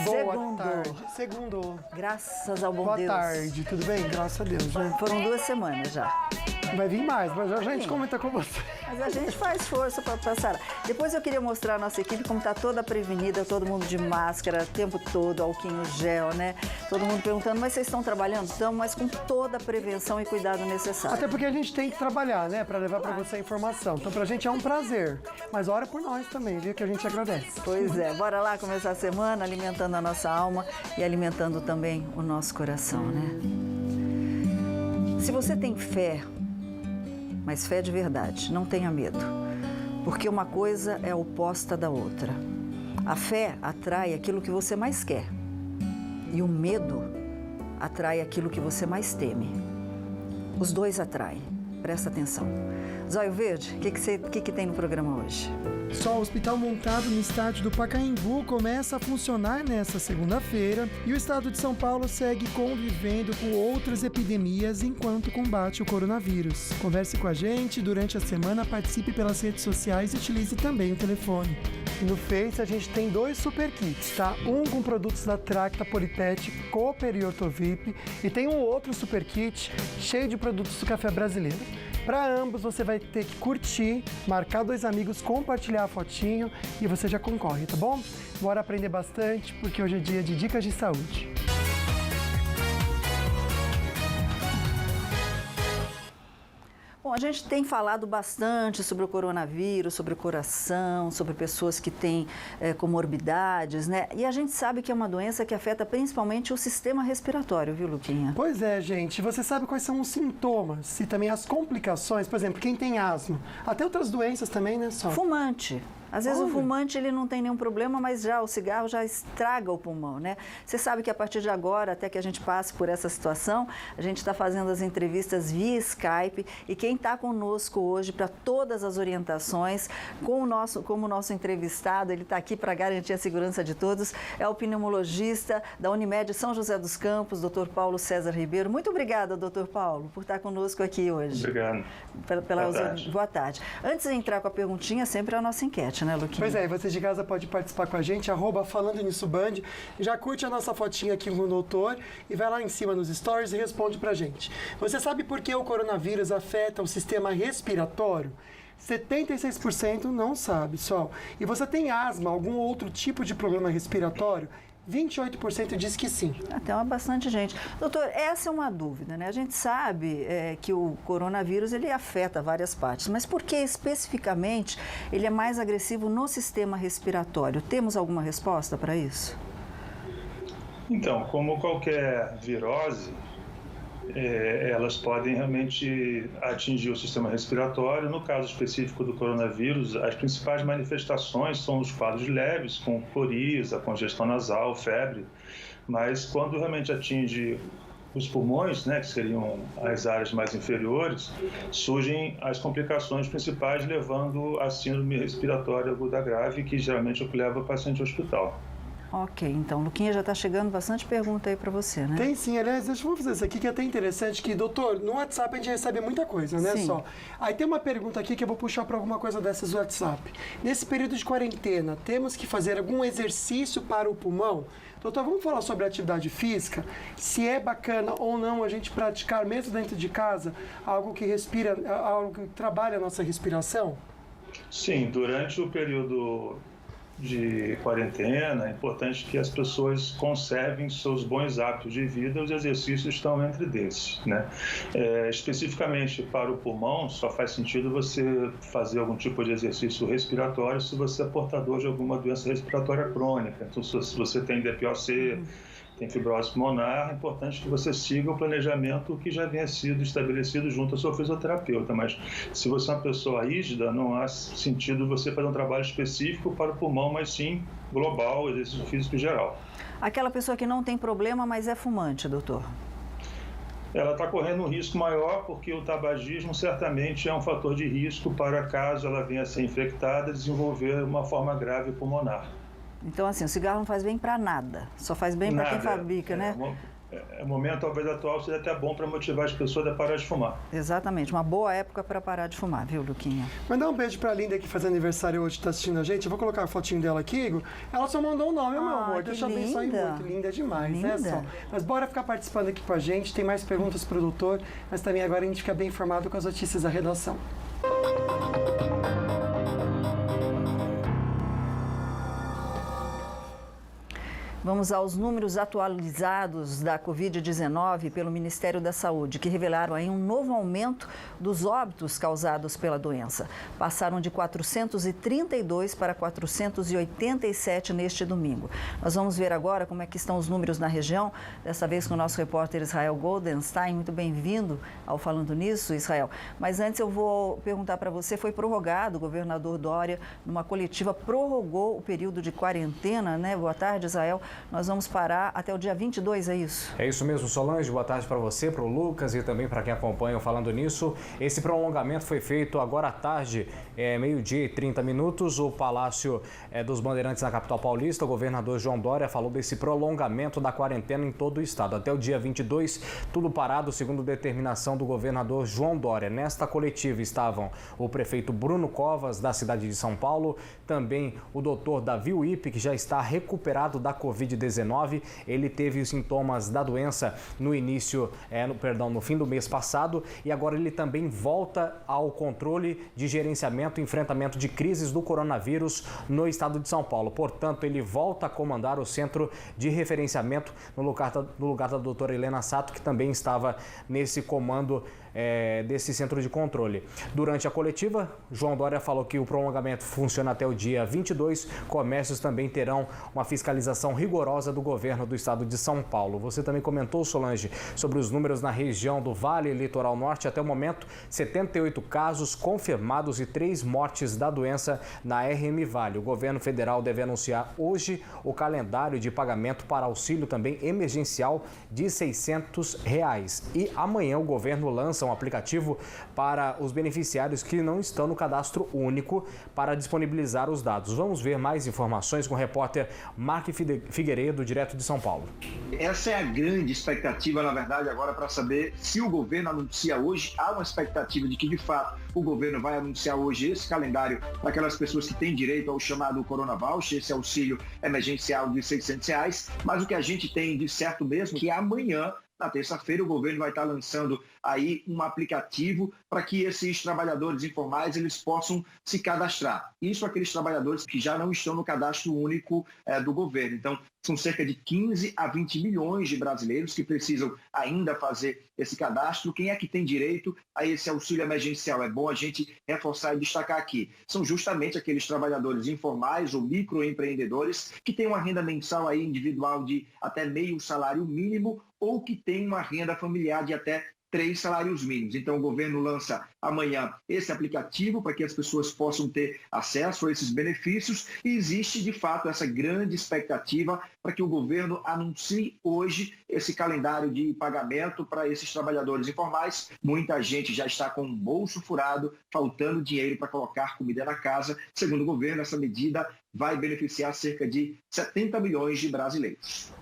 Boa tarde. Segundo. Graças ao bom Boa Deus. Boa tarde, tudo bem? Graças a Deus, né? Foram 2 semanas já. Vai vir mais, mas já a gente comenta com você. Mas a gente faz força para passar. Depois eu queria mostrar a nossa equipe como está toda prevenida, todo mundo de máscara, o tempo todo, álcool gel, né? Todo mundo perguntando, mas vocês estão trabalhando? Estão, mas com toda a prevenção e cuidado necessário. Até porque a gente tem que trabalhar, né? Para levar para você a informação. Então pra gente é um prazer. Mas ora por nós também, viu? Que a gente agradece. Pois é, bora lá começar a semana alimentando a nossa alma e alimentando também o nosso coração, né? Se você tem fé, mas fé de verdade, não tenha medo, porque uma coisa é oposta da outra. A fé atrai aquilo que você mais quer e o medo atrai aquilo que você mais teme. Os dois atraem, presta atenção. Zóio Verde, o que tem no programa hoje? Só o hospital montado no estádio do Pacaembu começa a funcionar nesta segunda-feira e o estado de São Paulo segue convivendo com outras epidemias enquanto combate o coronavírus. Converse com a gente durante a semana, participe pelas redes sociais e utilize também o telefone. No Face a gente tem 2 super kits, tá? Um com produtos da Tracta Polipet, Cooper e Ortovip, e tem um outro super kit cheio de produtos do café brasileiro. Para ambos você vai ter que curtir, marcar 2 amigos, compartilhar a fotinho e você já concorre, tá bom? Bora aprender bastante porque hoje é dia de dicas de saúde. Bom, a gente tem falado bastante sobre o coronavírus, sobre o coração, sobre pessoas que têm comorbidades, né? E a gente sabe que é uma doença que afeta principalmente o sistema respiratório, viu, Luquinha? Pois é, gente. Você sabe quais são os sintomas e também as complicações? Por exemplo, quem tem asma, até outras doenças também, né, só? Fumante. Às vezes o fumante ele não tem nenhum problema, mas já o cigarro já estraga o pulmão, né? Você sabe que a partir de agora, até que a gente passe por essa situação, a gente está fazendo as entrevistas via Skype e quem está conosco hoje para todas as orientações, como o nosso entrevistado, ele está aqui para garantir a segurança de todos, é o pneumologista da Unimed São José dos Campos, Dr. Paulo César Ribeiro. Muito obrigada, Dr. Paulo, por estar conosco aqui hoje. Obrigado. Boa tarde. Antes de entrar com a perguntinha, sempre a nossa enquete, né, Luquinha? Pois é, você de casa pode participar com a gente, @Falando Nisso Band, já curte a nossa fotinha aqui com o doutor e vai lá em cima nos stories e responde pra gente. Você sabe por que o coronavírus afeta o sistema respiratório? 76% não sabe, só. E você tem asma, algum outro tipo de problema respiratório? 28% diz que sim. Até bastante gente. Doutor, essa é uma dúvida, né? A gente sabe que o coronavírus ele afeta várias partes, mas por que especificamente ele é mais agressivo no sistema respiratório? Temos alguma resposta para isso? Então, como qualquer virose, elas podem realmente atingir o sistema respiratório. No caso específico do coronavírus, as principais manifestações são os quadros leves, com coriza, congestão nasal, febre, mas quando realmente atinge os pulmões, né, que seriam as áreas mais inferiores, surgem as complicações principais, levando a síndrome respiratória aguda grave, que geralmente é o que leva o paciente ao hospital. Ok, então, Luquinha, já está chegando bastante pergunta aí para você, né? Tem sim, aliás, deixa eu fazer isso aqui que é até interessante, que, doutor, no WhatsApp a gente recebe muita coisa, né, sim. só. Aí tem uma pergunta aqui que eu vou puxar para alguma coisa dessas do WhatsApp. Nesse período de quarentena, temos que fazer algum exercício para o pulmão? Doutor, vamos falar sobre atividade física? Se é bacana ou não a gente praticar, mesmo dentro de casa, algo que algo que trabalha a nossa respiração? Sim, durante o período de quarentena, é importante que as pessoas conservem seus bons hábitos de vida, os exercícios estão entre desses, né? Especificamente para o pulmão, só faz sentido você fazer algum tipo de exercício respiratório se você é portador de alguma doença respiratória crônica. Então, se você tem DPOC, tem fibrose pulmonar, é importante que você siga o planejamento que já havia sido estabelecido junto ao seu fisioterapeuta, mas se você é uma pessoa rígida, não há sentido você fazer um trabalho específico para o pulmão, mas sim global, exercício físico geral. Aquela pessoa que não tem problema, mas é fumante, doutor? Ela está correndo um risco maior porque o tabagismo certamente é um fator de risco para, caso ela venha a ser infectada, desenvolver uma forma grave pulmonar. Então, assim, o cigarro não faz bem para nada, só faz bem para quem fabrica, né? o momento talvez atual seja até bom para motivar as pessoas a parar de fumar. Exatamente, uma boa época para parar de fumar, viu, Luquinha? Mandar um beijo pra Linda que faz aniversário hoje, tá assistindo a gente. Eu vou colocar a fotinho dela aqui, Igor. Ela só mandou um nome, meu amor. que Deus te abençoe linda. muito. Linda demais, né, Linda. só? Mas bora ficar participando aqui com a gente. Tem mais perguntas pro doutor, mas também agora a gente fica bem informado com as notícias da redação. Vamos aos números atualizados da Covid-19 pelo Ministério da Saúde, que revelaram aí um novo aumento dos óbitos causados pela doença. Passaram de 432 para 487 neste domingo. Nós vamos ver agora como é que estão os números na região, dessa vez com o nosso repórter Israel Goldenstein. Muito bem-vindo ao Falando Nisso, Israel. Mas antes eu vou perguntar para você, foi prorrogado, o governador Dória, numa coletiva, prorrogou o período de quarentena, né? Boa tarde, Israel. Nós vamos parar até o dia 22, é isso? É isso mesmo, Solange. Boa tarde para você, para o Lucas e também para quem acompanha o Falando Nisso. Esse prolongamento foi feito agora à tarde, meio-dia e 30 minutos. O Palácio dos Bandeirantes na capital paulista, o governador João Dória falou desse prolongamento da quarentena em todo o estado. Até o dia 22, tudo parado, segundo determinação do governador João Dória. Nesta coletiva estavam o prefeito Bruno Covas, da cidade de São Paulo, também o doutor Davi Uip, que já está recuperado da Covid-19. Ele teve os sintomas da doença no fim do mês passado e agora ele também volta ao controle de gerenciamento e enfrentamento de crises do coronavírus no estado de São Paulo. Portanto, ele volta a comandar o centro de referenciamento no lugar da doutora Helena Sato, que também estava nesse comando desse centro de controle. Durante a coletiva, João Dória falou que o prolongamento funciona até o dia 22. Comércios também terão uma fiscalização rigorosa do governo do estado de São Paulo. Você também comentou, Solange, sobre os números na região do Vale e Litoral Norte. Até o momento, 78 casos confirmados e 3 mortes da doença na RM Vale. O governo federal deve anunciar hoje o calendário de pagamento para auxílio também emergencial de R$ 600. E amanhã o governo lança um aplicativo para os beneficiários que não estão no cadastro único para disponibilizar os dados. Vamos ver mais informações com o repórter Mark Figueiredo, direto de São Paulo. Essa é a grande expectativa, na verdade, agora para saber se o governo anuncia hoje. Há uma expectativa de que, de fato, o governo vai anunciar hoje esse calendário para aquelas pessoas que têm direito ao chamado Corona Voucher, esse auxílio emergencial de R$ 600. Mas o que a gente tem de certo mesmo é que amanhã, na terça-feira, o governo vai estar lançando aí um aplicativo para que esses trabalhadores informais eles possam se cadastrar. Isso aqueles trabalhadores que já não estão no cadastro único do governo. Então, são cerca de 15 a 20 milhões de brasileiros que precisam ainda fazer esse cadastro. Quem é que tem direito a esse auxílio emergencial? É bom a gente reforçar e destacar aqui. São justamente aqueles trabalhadores informais ou microempreendedores que têm uma renda mensal aí individual de até meio salário mínimo ou que têm uma renda familiar de até 3 salários mínimos. Então, o governo lança amanhã esse aplicativo para que as pessoas possam ter acesso a esses benefícios e existe, de fato, essa grande expectativa para que o governo anuncie hoje esse calendário de pagamento para esses trabalhadores informais. Muita gente já está com o bolso furado, faltando dinheiro para colocar comida na casa. Segundo o governo, essa medida vai beneficiar cerca de 70 milhões de brasileiros.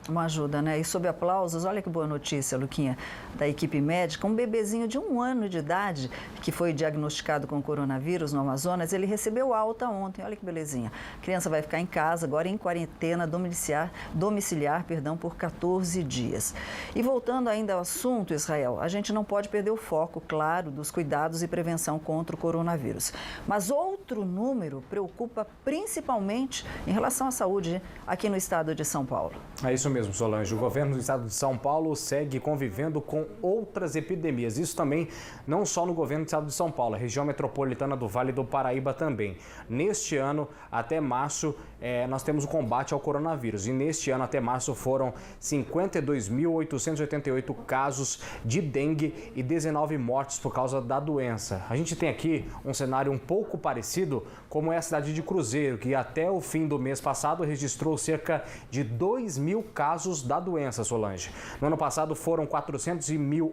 Uma ajuda, né? E sob aplausos, olha que boa notícia, Luquinha, da equipe médica. Um bebezinho de 1 ano de idade que foi diagnosticado com coronavírus no Amazonas, ele recebeu alta ontem. Olha que belezinha. A criança vai ficar em casa agora em quarentena domiciliar, por 14 dias. E voltando ainda ao assunto, Israel, a gente não pode perder o foco, claro, dos cuidados e prevenção contra o coronavírus. Mas outro número preocupa principalmente em relação à saúde aqui no estado de São Paulo. É isso mesmo, Solange. O governo do estado de São Paulo segue convivendo com outras epidemias. Isso também não só no governo do estado de São Paulo, a região metropolitana do Vale do Paraíba também. Neste ano, até março, nós temos o combate ao coronavírus. E neste ano, até março, foram 52.888 casos de dengue e 19 mortes por causa da doença. A gente tem aqui um cenário um pouco parecido, como é a cidade de Cruzeiro, que até o fim do mês passado registrou cerca de 2.000 casos casos da doença, Solange. No ano passado foram 400 mil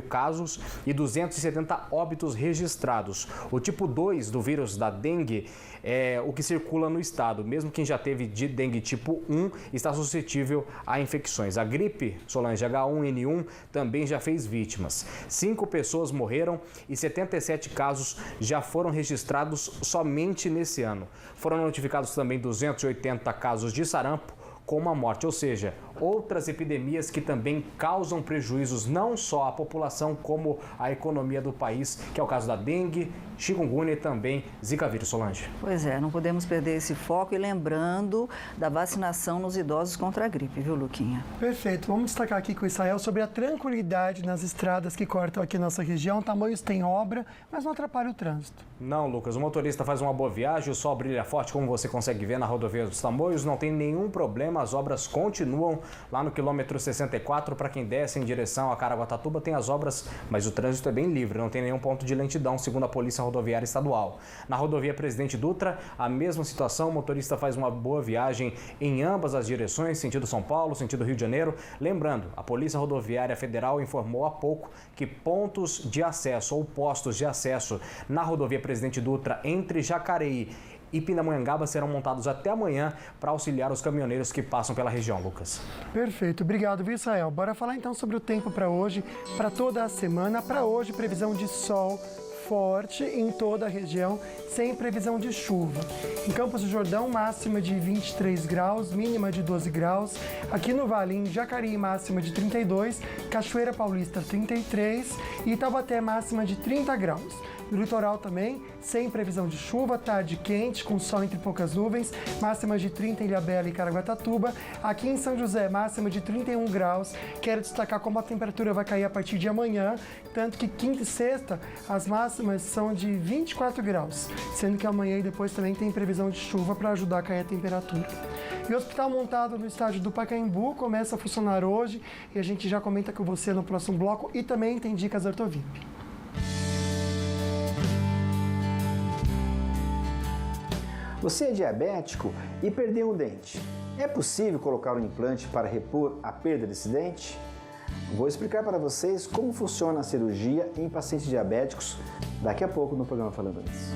casos e 270 óbitos registrados. O tipo 2 do vírus da dengue é o que circula no estado. Mesmo quem já teve de dengue tipo 1 está suscetível a infecções. A gripe, Solange, H1N1 também já fez vítimas. 5 pessoas morreram e 77 casos já foram registrados somente nesse ano. Foram notificados também 280 casos de sarampo com uma morte, ou seja, outras epidemias que também causam prejuízos não só à população como à economia do país, que é o caso da dengue, chikungunya e também Zika vírus, Solange. Pois é, não podemos perder esse foco e lembrando da vacinação nos idosos contra a gripe, viu, Luquinha? Perfeito. Vamos destacar aqui com o Israel sobre a tranquilidade nas estradas que cortam aqui nossa região. Tamoios tem obra, mas não atrapalha o trânsito. Não, Lucas. O motorista faz uma boa viagem, o sol brilha forte, como você consegue ver na rodovia dos Tamoios. Não tem nenhum problema, as obras continuam lá no quilômetro 64. Para quem desce em direção a Caraguatatuba, tem as obras, mas o trânsito é bem livre, não tem nenhum ponto de lentidão, segundo a Polícia Rodoviária Estadual. Na rodovia Presidente Dutra, a mesma situação, o motorista faz uma boa viagem em ambas as direções, sentido São Paulo, sentido Rio de Janeiro. Lembrando, a Polícia Rodoviária Federal informou há pouco que pontos de acesso ou postos de acesso na rodovia Presidente Dutra entre Jacareí e Pindamonhangaba serão montados até amanhã para auxiliar os caminhoneiros que passam pela região, Lucas. Perfeito, obrigado, viu, Israel? Bora falar então sobre o tempo para hoje, para toda a semana. Para hoje, previsão de sol forte em toda a região, sem previsão de chuva. Em Campos do Jordão, máxima de 23 graus, mínima de 12 graus. Aqui no Vale, em Jacareí, máxima de 32, Cachoeira Paulista 33 e Taubaté, máxima de 30 graus. No litoral também, sem previsão de chuva, tarde quente, com sol entre poucas nuvens, máxima de 30 em Ilhabela e Caraguatatuba. Aqui em São José, máxima de 31 graus. Quero destacar como a temperatura vai cair a partir de amanhã, tanto que quinta e sexta as máximas são de 24 graus, sendo que amanhã e depois também tem previsão de chuva para ajudar a cair a temperatura. E o hospital montado no estádio do Pacaembu começa a funcionar hoje e a gente já comenta com você no próximo bloco e também tem dicas Ortovip. Você é diabético e perdeu um dente. É possível colocar um implante para repor a perda desse dente? Vou explicar para vocês como funciona a cirurgia em pacientes diabéticos daqui a pouco no programa Falando Nisso.